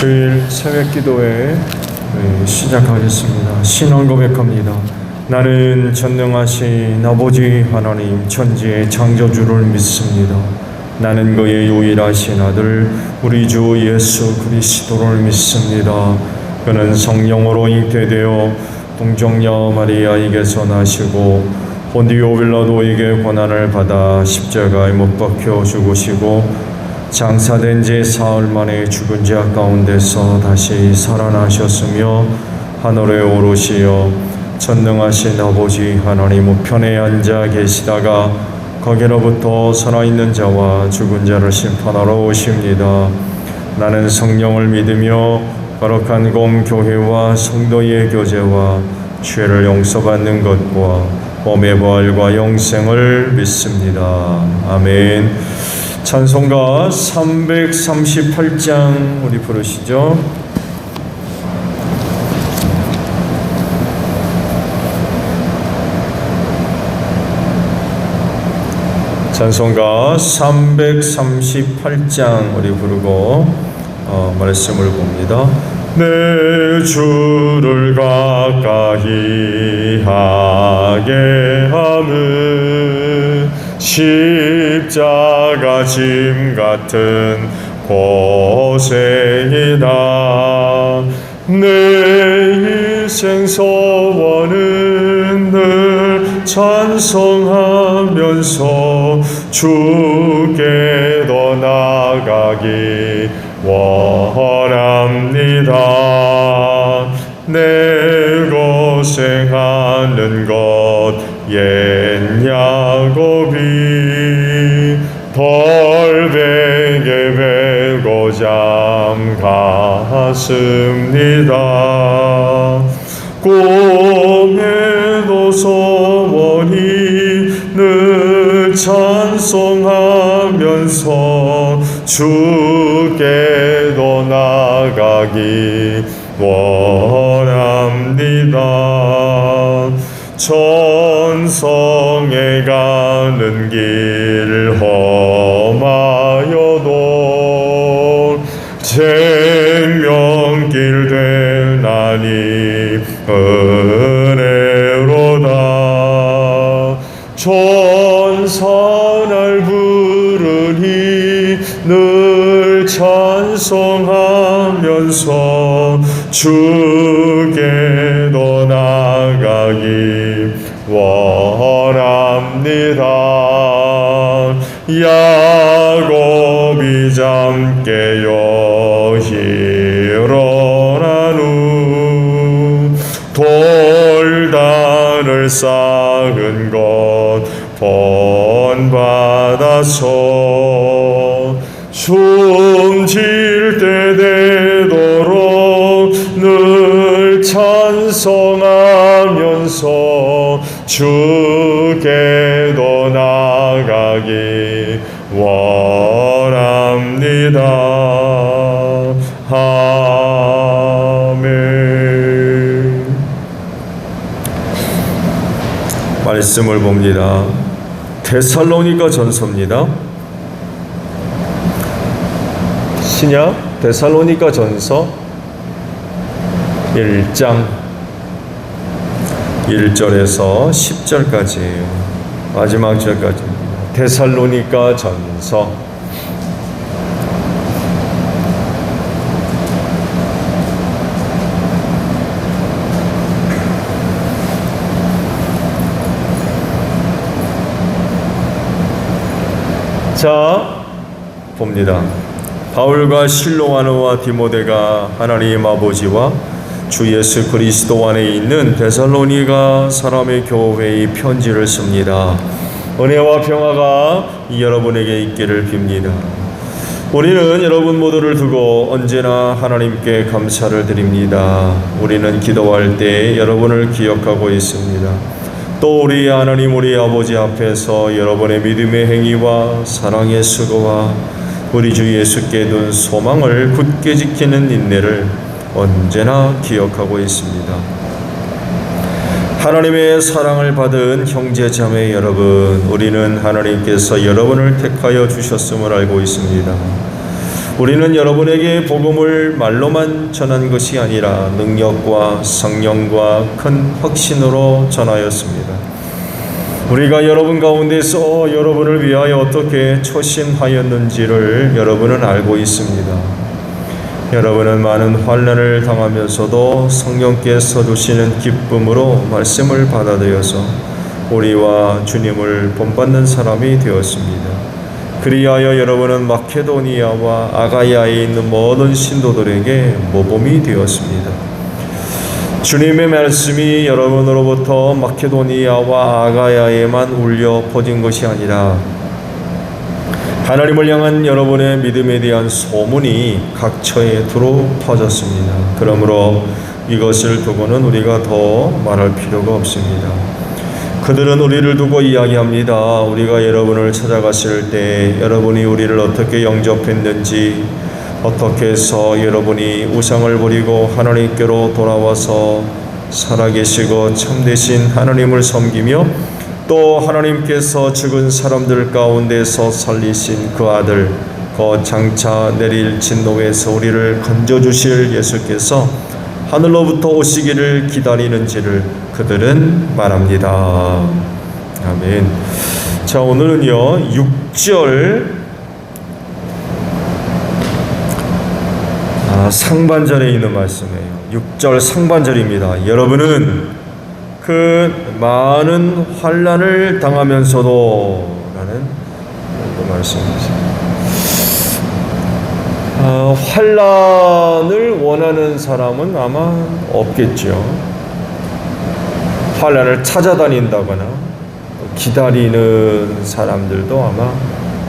주일 새벽 기도회 시작하겠습니다. 신앙 고백합니다. 나는 전능하신 아버지 하나님 천지의 창조주를 믿습니다. 나는 그의 유일하신 아들 우리 주 예수 그리스도를 믿습니다. 그는 성령으로 잉태되어 동정녀 마리아에게서 나시고 본디오 빌라도에게 고난을 받아 십자가에 못 박혀 죽으시고 장사된 지 사흘 만에 죽은 자 가운데서 다시 살아나셨으며 하늘에 오르시어 전능하신 아버지 하나님 우편에 앉아 계시다가 거기로부터 살아있는 자와 죽은 자를 심판하러 오십니다. 나는 성령을 믿으며 거룩한 공교회와 성도의 교제와 죄를 용서받는 것과 몸의 부활과 영생을 믿습니다. 아멘. 찬송가 338장 우리 부르시죠. 찬송가 338장 우리 부르고 말씀을 봅니다. 내 주를 가까이 하게 함은 십자가 짐 같은 고생이다. 내 일생 소원은 늘 찬송하면서 주께로 나가기 원합니다. 내 고생하는 것 옛 야곱이 돌베개 베고 잠갔습니다. 꿈에도 소원이 늘 찬송하면서 주께로 나가기 원합니다. 천성에 가는 길 험하여도 생명길 되나니 은혜로다. 천사날 부르니 늘 찬송하면서 주께로 나가기 원합니다. 야곱이 잠 깨어 일어난 후 돌단을 쌓은 것 본받아서 숨질 때 되도록 늘 찬송하면서 주께로 나가기 원합니다. 아멘. 말씀을 봅니다. 데살로니가 전서입니다. 신약 데살로니가 전서 1장 1절에서 10절까지예요. 마지막 절까지입니다. 데살로니가 전서 자 봅니다. 바울과 실로아노와 디모데가 하나님 아버지와 주 예수 그리스도 안에 있는 데살로니가 사람의 교회의 편지를 씁니다. 은혜와 평화가 여러분에게 있기를 빕니다. 우리는 여러분 모두를 두고 언제나 하나님께 감사를 드립니다. 우리는 기도할 때 여러분을 기억하고 있습니다. 또 우리 하나님 우리 아버지 앞에서 여러분의 믿음의 행위와 사랑의 수고와 우리 주 예수께 둔 소망을 굳게 지키는 인내를 언제나 기억하고 있습니다. 하나님의 사랑을 받은 형제 자매 여러분, 우리는 하나님께서 여러분을 택하여 주셨음을 알고 있습니다. 우리는 여러분에게 복음을 말로만 전한 것이 아니라 능력과 성령과 큰 확신으로 전하였습니다. 우리가 여러분 가운데서 여러분을 위하여 어떻게 처신하였는지를 여러분은 알고 있습니다. 여러분은 많은 환난을 당하면서도 성령께서 주시는 기쁨으로 말씀을 받아들여서 우리와 주님을 본받는 사람이 되었습니다. 그리하여 여러분은 마케도니아와 아가야에 있는 모든 신도들에게 모범이 되었습니다. 주님의 말씀이 여러분으로부터 마케도니아와 아가야에만 울려 퍼진 것이 아니라 하나님을 향한 여러분의 믿음에 대한 소문이 각처에 두루 퍼졌습니다. 그러므로 이것을 두고는 우리가 더 말할 필요가 없습니다. 그들은 우리를 두고 이야기합니다. 우리가 여러분을 찾아갔을 때 여러분이 우리를 어떻게 영접했는지, 어떻게 해서 여러분이 우상을 버리고 하나님께로 돌아와서 살아계시고 참되신 하나님을 섬기며 또 하나님께서 죽은 사람들 가운데서 살리신 그 아들, 그 장차 내릴 진노에서 우리를 건져주실 예수께서 하늘로부터 오시기를 기다리는지를 그들은 말합니다. 아멘. 자, 오늘은요 6절 상반절에 있는 말씀이에요. 6절 상반절입니다. 여러분은 그 많은 환난을 당하면서도 라는 그 말씀입니다. 환난을 원하는 사람은 아마 없겠죠. 환난을 찾아다닌다거나 기다리는 사람들도 아마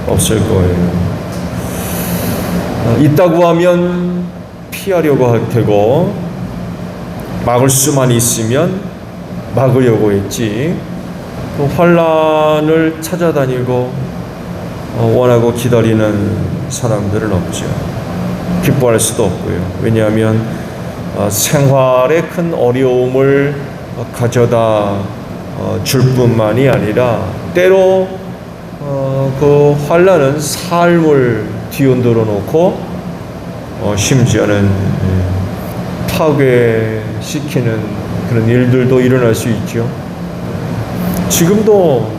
없을 거예요. 있다고 하면 피하려고 할 테고 막을 수만 있으면 막으려고 했지, 또 환난을 찾아다니고 원하고 기다리는 사람들은 없죠. 기뻐할 수도 없고요. 왜냐하면 생활에 큰 어려움을 가져다 줄 뿐만이 아니라 때로 그 환난은 삶을 뒤흔들어 놓고 심지어는 파괴시키는 그런 일들도 일어날 수 있죠. 지금도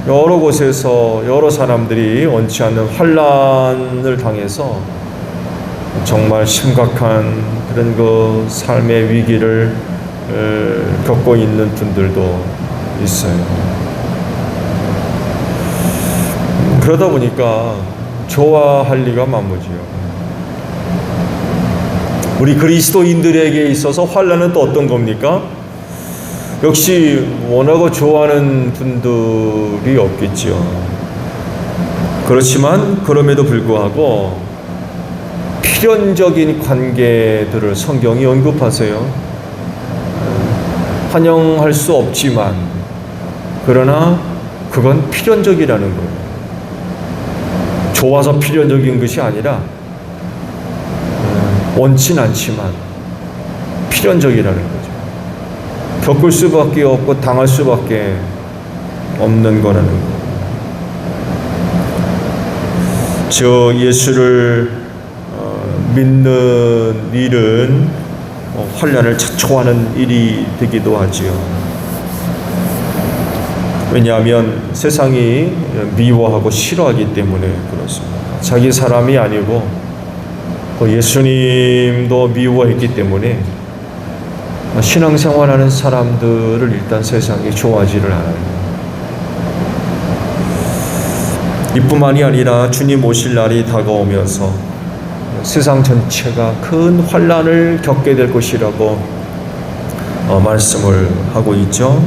여러 곳에서 여러 사람들이 원치 않는 환난을 당해서 정말 심각한 그런 그 삶의 위기를 겪고 있는 분들도 있어요. 그러다 보니까 좋아할 리가 만무지요. 우리 그리스도인들에게 있어서 환난은 또 어떤 겁니까? 역시 원하고 좋아하는 분들이 없겠지요. 그렇지만 그럼에도 불구하고 필연적인 관계들을 성경이 언급하세요. 환영할 수 없지만 그러나 그건 필연적이라는 거예요. 좋아서 필연적인 것이 아니라 원치 않지만 필연적이라는 거죠. 겪을 수밖에 없고 당할 수밖에 없는 거라는 거예요. 저 예수를 믿는 일은 환난을 자초하는 일이 되기도 하지요. 왜냐하면 세상이 미워하고 싫어하기 때문에 그렇습니다. 자기 사람이 아니고 예수님도 미워했기 때문에 신앙생활하는 사람들을 일단 세상이 좋아하지를 않아요. 이뿐만이 아니라 주님 오실 날이 다가오면서 세상 전체가 큰 환난을 겪게 될 것이라고 말씀을 하고 있죠.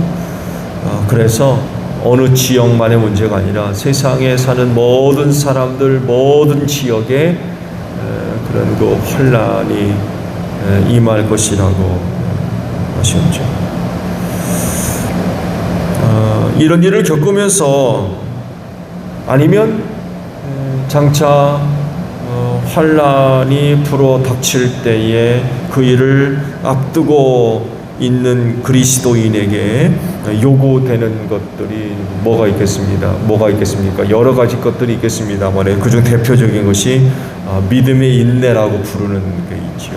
그래서 어느 지역만의 문제가 아니라 세상에 사는 모든 사람들, 모든 지역에 그런 그 환난이 임할 것이라고 하셨죠. 이런 일을 겪으면서 아니면 장차 환난이 불어 닥칠 때에 그 일을 앞두고 있는 그리스도인에게 요구되는 것들이 뭐가 있겠습니까? 여러 가지 것들이 있겠습니다만 그중 대표적인 것이 믿음의 인내라고 부르는 게 있죠.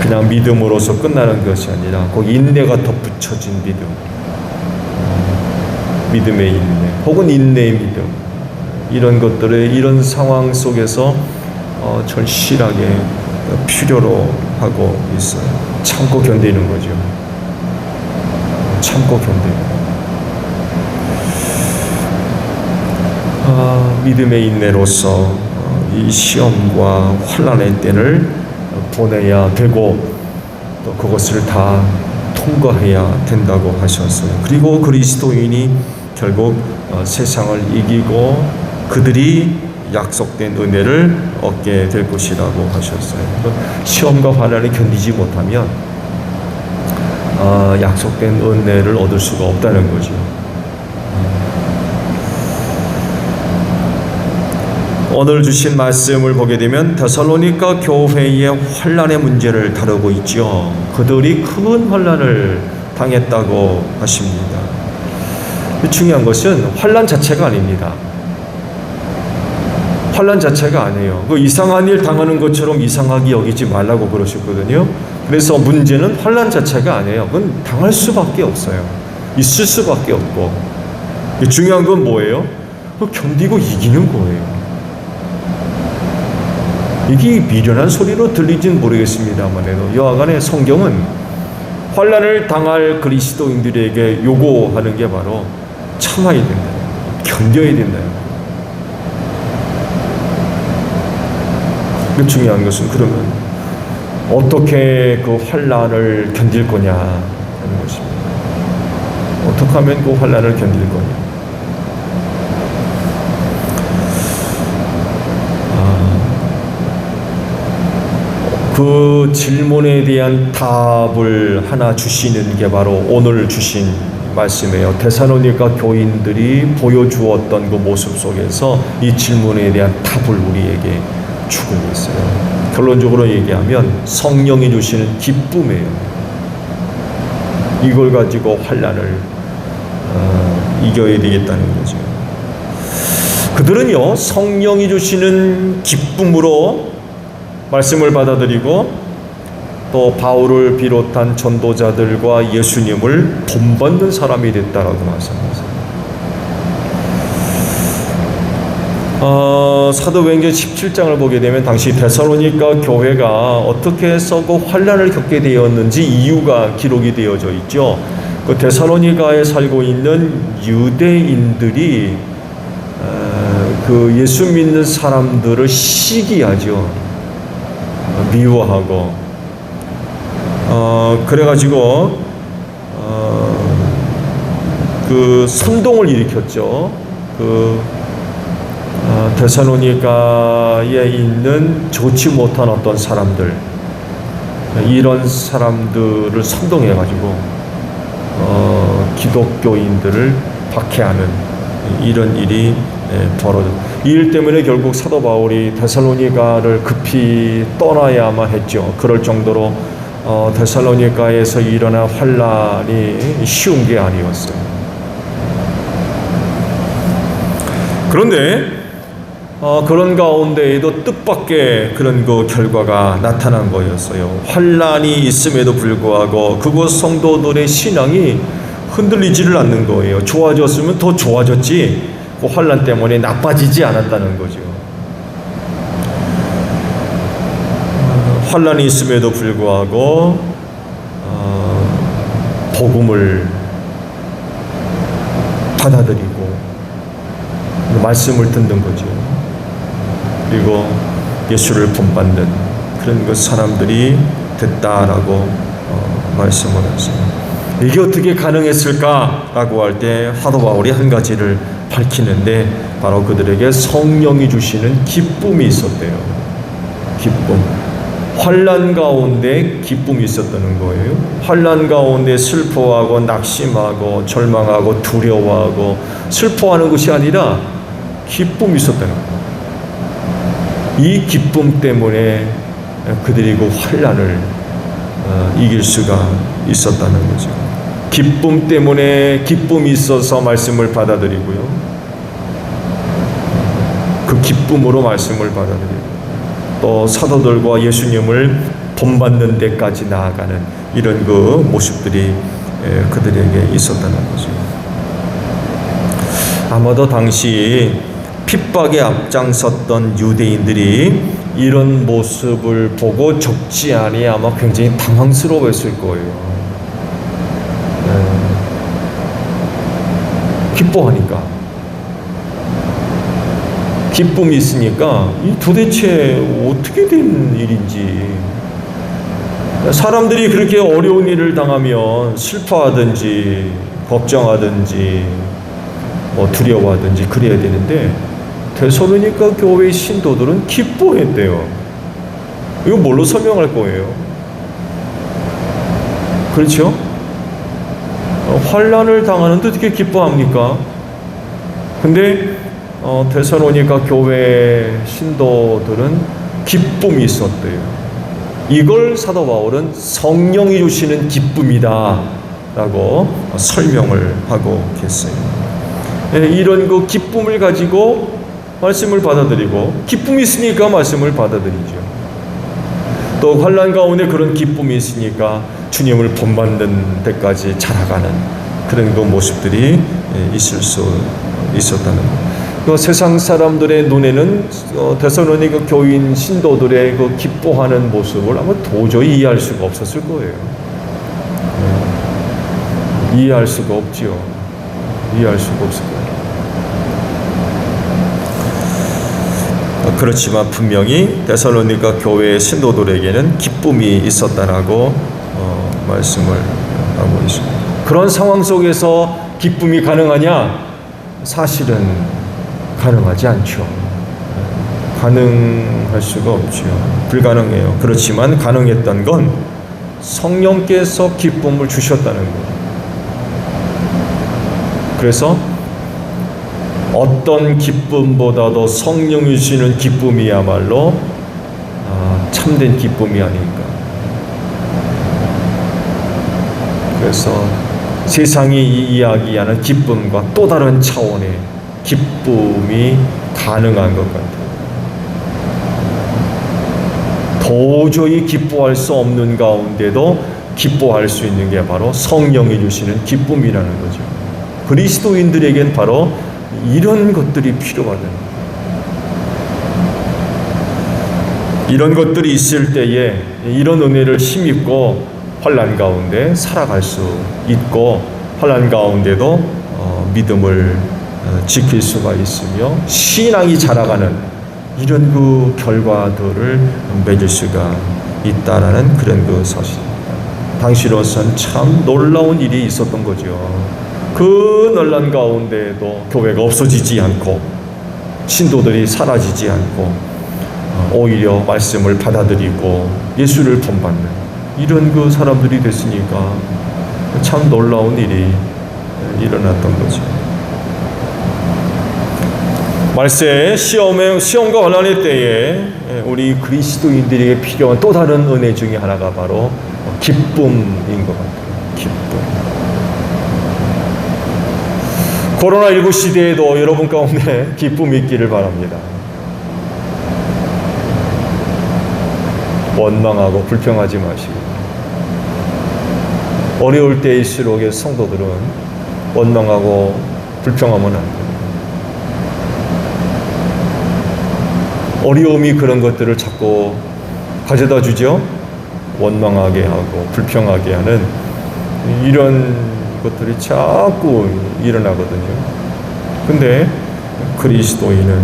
그냥 믿음으로서 끝나는 것이 아니라 그 인내가 덧붙여진 믿음, 믿음의 인내 혹은 인내의 믿음, 이런 것들을 이런 상황 속에서 절실하게 필요로 하고 있어요. 참고 견디는 거죠. 참고 견디는. 믿음의 인내로서 이 시험과 환난의 때를 보내야 되고 또 그것을 다 통과해야 된다고 하셨어요. 그리고 그리스도인이 결국 세상을 이기고 그들이 약속된 은혜를 얻게 될 것이라고 하셨어요. 시험과 환난을 견디지 못하면 약속된 은혜를 얻을 수가 없다는 거죠. 오늘 주신 말씀을 보게 되면 데살로니가 교회의 환난의 문제를 다루고 있죠. 그들이 큰 환난을 당했다고 하십니다. 중요한 것은 환난 자체가 아닙니다. 환난 자체가 아니에요. 그 이상한 일 당하는 것처럼 이상하게 여기지 말라고 그러셨거든요. 그래서 문제는 환난 자체가 아니에요. 그건 당할 수밖에 없어요. 있을 수밖에 없고. 중요한 건 뭐예요? 견디고 이기는 거예요. 이게 미련한 소리로 들리진 모르겠습니다만 여하간에 성경은 환난을 당할 그리스도인들에게 요구하는 게 바로 참아야 된다, 견뎌야 된다. 중요한 것은 그러면 어떻게 그 환난을 견딜 거냐 하는 것입니다. 어떻게 하면 그 환난을 견딜 거냐. 그 질문에 대한 답을 하나 주시는 게 바로 오늘 주신 말씀이에요. 데살로니가 교인들이 보여주었던 그 모습 속에서 이 질문에 대한 답을 우리에게 주고 있어요. 결론적으로 얘기하면 성령이 주시는 기쁨이에요. 이걸 가지고 환난을 이겨야 되겠다는 거죠. 그들은요, 성령이 주시는 기쁨으로 말씀을 받아들이고 또 바울을 비롯한 전도자들과 예수님을 본받는 사람이 됐다라고 말씀하세요. 사도행전 17장을 보게 되면 당시 데살로니가 교회가 어떻게 해서 그 환난을 겪게 되었는지 이유가 기록이 되어져 있죠. 그 데살로니가에 살고 있는 유대인들이 그 예수 믿는 사람들을 시기하죠. 미워하고 그래가지고 그 선동을 일으켰죠. 그 데살로니가에 있는 좋지 못한 어떤 사람들, 이런 사람들을 선동해가지고 기독교인들을 박해하는 이런 일이 벌어졌습니다. 이 일 때문에 결국 사도 바울이 데살로니가를 급히 떠나야만 했죠. 그럴 정도로 데살로니가에서 일어난 환난이 쉬운 게 아니었어요. 그런데 그런 가운데에도 뜻밖의 그런 그 결과가 나타난 거였어요. 환난이 있음에도 불구하고 그곳 성도들의 신앙이 흔들리지를 않는 거예요. 좋아졌으면 더 좋아졌지 그 환난 때문에 나빠지지 않았다는 거죠. 환난이 있음에도 불구하고 복음을 받아들이고 말씀을 듣는 거죠. 그리고 예수를 본받는 그런 그 사람들이 됐다라고 말씀을 했습니다. 이게 어떻게 가능했을까라고 할 때 사도 바울이 한 가지를 밝히는데 바로 그들에게 성령이 주시는 기쁨이 있었대요. 기쁨. 환난 가운데 기쁨이 있었다는 거예요. 환난 가운데 슬퍼하고 낙심하고 절망하고 두려워하고 슬퍼하는 것이 아니라 기쁨이 있었다는 거예요. 이 기쁨 때문에 그들이 그 환난을 이길 수가 있었다는 거죠. 기쁨 때문에 기쁨이 있어서 말씀을 받아들이고요. 그 기쁨으로 말씀을 받아들이고 또 사도들과 예수님을 본받는 데까지 나아가는 이런 그 모습들이 그들에게 있었다는 거죠. 아마도 당시 핍박에 앞장섰던 유대인들이 이런 모습을 보고 적지 않이 아마 굉장히 당황스러워했을 거예요. 기뻐하니까, 기쁨이 있으니까 이 도대체 어떻게 된 일인지, 사람들이 그렇게 어려운 일을 당하면 슬퍼하든지 걱정하든지 두려워하든지 그래야 되는데 데살로니가 교회의 신도들은 기뻐했대요. 이거 뭘로 설명할 거예요? 그렇죠? 환난을 당하는데 어떻게 기뻐합니까? 근데 데살로니가 교회 신도들은 기쁨이 있었대요. 이걸 사도 바울은 성령이 주시는 기쁨이다 라고 설명을 하고 계세요. 이런 그 기쁨을 가지고 말씀을 받아들이고, 기쁨이 있으니까 말씀을 받아들이죠. 또 환난 가운데 그런 기쁨이 있으니까 주님을 본받는 데까지 자라가는 그런 그 모습들이 있을 수 있었다는 것. 그 세상 사람들의 눈에는 데살로니가 교인 신도들의 그 기뻐하는 모습을 아마 도저히 이해할 수가 없었을 거예요. 이해할 수가 없지요. 이해할 수가 없을 거예요. 그렇지만 분명히 데살로니가 교회의 신도들에게는 기쁨이 있었다라고 말씀을 하고 있습니다. 그런 상황 속에서 기쁨이 가능하냐? 사실은 가능하지 않죠. 가능할 수가 없죠. 불가능해요. 그렇지만 가능했던 건 성령께서 기쁨을 주셨다는 거예요. 그래서 어떤 기쁨보다도 성령이 주시는 기쁨이야말로 참된 기쁨이 아닐까. 그래서 세상이 이야기하는 기쁨과 또 다른 차원의 기쁨이 가능한 것 같아요. 도저히 기뻐할 수 없는 가운데도 기뻐할 수 있는 게 바로 성령이 주시는 기쁨이라는 거죠. 그리스도인들에겐 바로 이런 것들이 필요하다는 거예요. 이런 것들이 있을 때에 이런 은혜를 힘입고 환난 가운데 살아갈 수 있고, 환난 가운데도 믿음을 지킬 수가 있으며 신앙이 자라가는 이런 그 결과들을 맺을 수가 있다라는 그런 그 사실입니다. 당시로서는 참 놀라운 일이 있었던 거죠. 그 논란 가운데에도 교회가 없어지지 않고 신도들이 사라지지 않고 오히려 말씀을 받아들이고 예수를 본받는 이런 그 사람들이 됐으니까 참 놀라운 일이 일어났던 거죠. 말세 시험과 환난의 때에 우리 그리스도인들에게 필요한 또 다른 은혜 중에 하나가 바로 기쁨인 것 같아요. 기쁨. 코로나19 시대에도 여러분 가운데 기쁨이 있기를 바랍니다. 원망하고 불평하지 마시고, 어려울 때일수록 성도들은 원망하고 불평하면 안 돼요. 어려움이 그런 것들을 자꾸 가져다 주죠. 원망하게 하고 불평하게 하는 이런 것들이 자꾸 일어나거든요. 근데 그리스도인은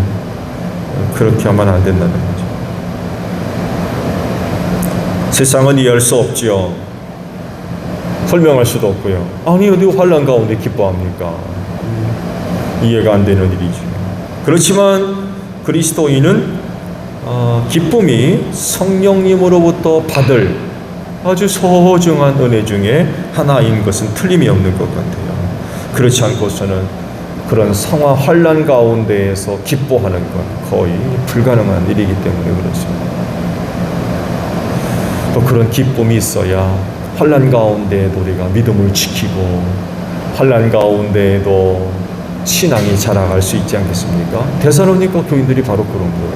그렇게 하면 안 된다는 거죠. 세상은 이해할 수 없지요. 설명할 수도 없고요. 아니 어디 환난 가운데 기뻐합니까? 이해가 안 되는 일이죠. 그렇지만 그리스도인은 기쁨이 성령님으로부터 받을 아주 소중한 은혜 중에 하나인 것은 틀림이 없는 것 같아요. 그렇지 않고서는 그런 상황 환난 가운데에서 기뻐하는 건 거의 불가능한 일이기 때문에 그렇습니다. 또 그런 기쁨이 있어야 환난 가운데에도 우리가 믿음을 지키고 환난 가운데에도 신앙이 자라갈 수 있지 않겠습니까? 데살로니가 교인들이 바로 그런 거예요.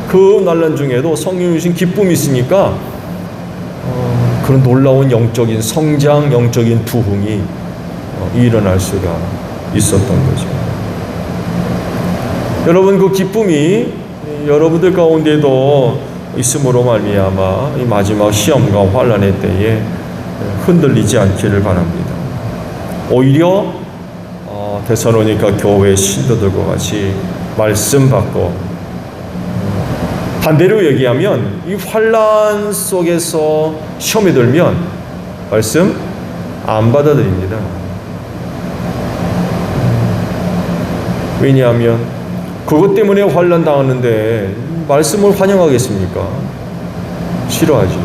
그 난란 중에도 성령이 주신 기쁨이 있으니까 그런 놀라운 영적인 성장, 영적인 부흥이 일어날 수가 있었던 거죠. 여러분, 그 기쁨이 여러분들 가운데도 있음으로 말미암아 이 마지막 시험과 환난의 때에 흔들리지 않기를 바랍니다. 오히려 데살로니가 교회 신도들과 같이 말씀 받고, 반대로 얘기하면 이 환난 속에서 시험에 들면 말씀 안 받아들입니다. 왜냐하면 그것 때문에 환난 당하는데 말씀을 환영하겠습니까? 싫어하죠.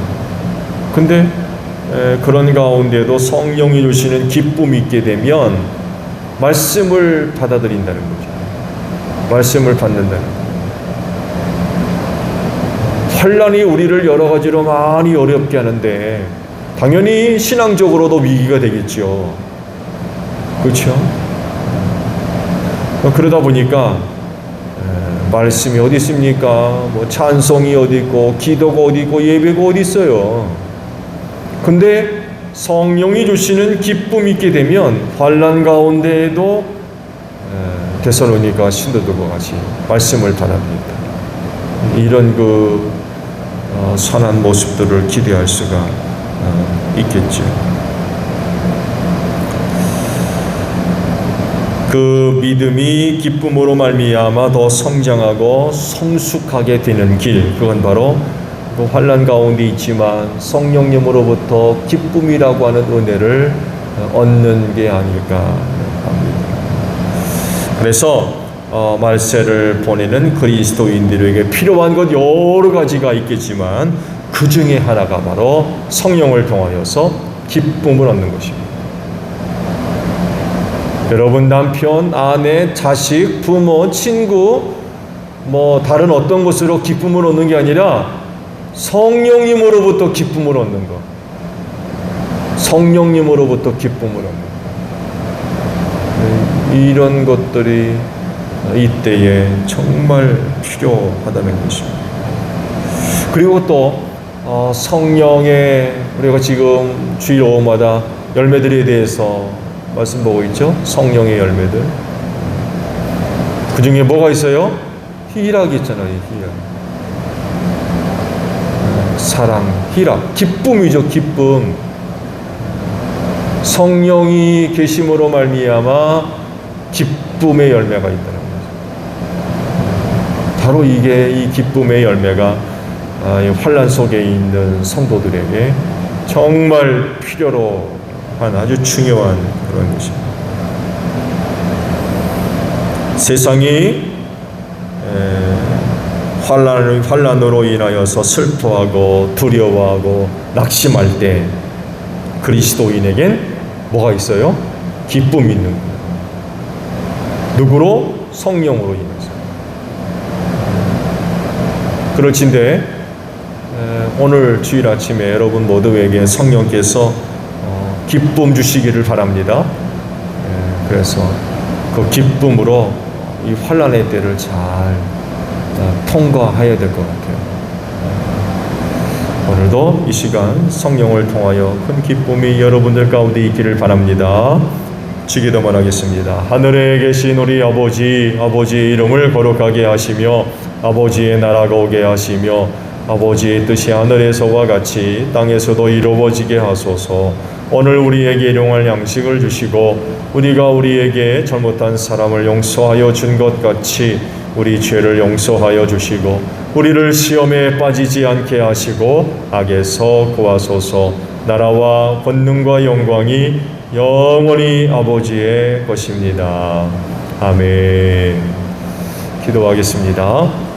근데 그런 가운데도 성령이 주시는 기쁨이 있게 되면 말씀을 받아들인다는 거죠. 말씀을 받는다는 거죠. 환난이 우리를 여러 가지로 많이 어렵게 하는데 당연히 신앙적으로도 위기가 되겠죠. 그렇죠? 그러다 보니까 말씀이 어디 있습니까? 뭐 찬송이 어디 있고 기도가 어디 있고 예배가 어디 있어요. 근데 성령이 주시는 기쁨이 있게 되면 환난 가운데에도 데살로니가 신도들과 같이 말씀을 받아들인다. 이런 선한 모습들을 기대할 수가 있겠죠. 그 믿음이 기쁨으로 말미암아 더 성장하고 성숙하게 되는 길, 그건 바로 그 환난 가운데 있지만 성령님으로부터 기쁨이라고 하는 은혜를 얻는 게 아닐까 합니다. 그래서 말세를 보내는 그리스도인들에게 필요한 것 여러 가지가 있겠지만 그 중에 하나가 바로 성령을 통하여서 기쁨을 얻는 것입니다. 여러분, 남편, 아내, 자식, 부모, 친구, 다른 어떤 것으로 기쁨을 얻는 게 아니라 성령님으로부터 기쁨을 얻는 것. 성령님으로부터 기쁨을 얻는 것. 이런 것들이 이때에 정말 필요하다는 것입니다. 그리고 또 성령의, 우리가 지금 주일 오후마다 열매들에 대해서 말씀 보고 있죠. 성령의 열매들. 그 중에 뭐가 있어요? 희락이 있잖아요. 희락. 사랑, 희락, 기쁨이죠. 기쁨. 성령이 계심으로 말미암아 기쁨의 열매가 있다는 거죠. 바로 이게, 이 기쁨의 열매가 환난 속에 있는 성도들에게 정말 필요로 한 아주 중요한 그런 것입니다. 세상이 환난으로 인하여서 슬퍼하고 두려워하고 낙심할 때 그리스도인에겐 뭐가 있어요? 기쁨이 있는 거예요. 누구로? 성령으로 인해서. 그럴진데 오늘 주일 아침에 여러분 모두에게 성령께서 기쁨 주시기를 바랍니다. 그래서 그 기쁨으로 이 환난의 때를 잘 통과해야 될 것 같아요. 오늘도 이 시간 성령을 통하여 큰 기쁨이 여러분들 가운데 있기를 바랍니다. 주기도만 하겠습니다. 하늘에 계신 우리 아버지, 아버지의 이름을 거룩하게 하시며 아버지의 나라가 오게 하시며 아버지의 뜻이 하늘에서와 같이 땅에서도 이루어지게 하소서. 오늘 우리에게 일용할 양식을 주시고 우리가 우리에게 잘못한 사람을 용서하여 준 것 같이 우리 죄를 용서하여 주시고 우리를 시험에 빠지지 않게 하시고 악에서 구하소서. 나라와 권능과 영광이 영원히 아버지의 것입니다. 아멘. 기도하겠습니다.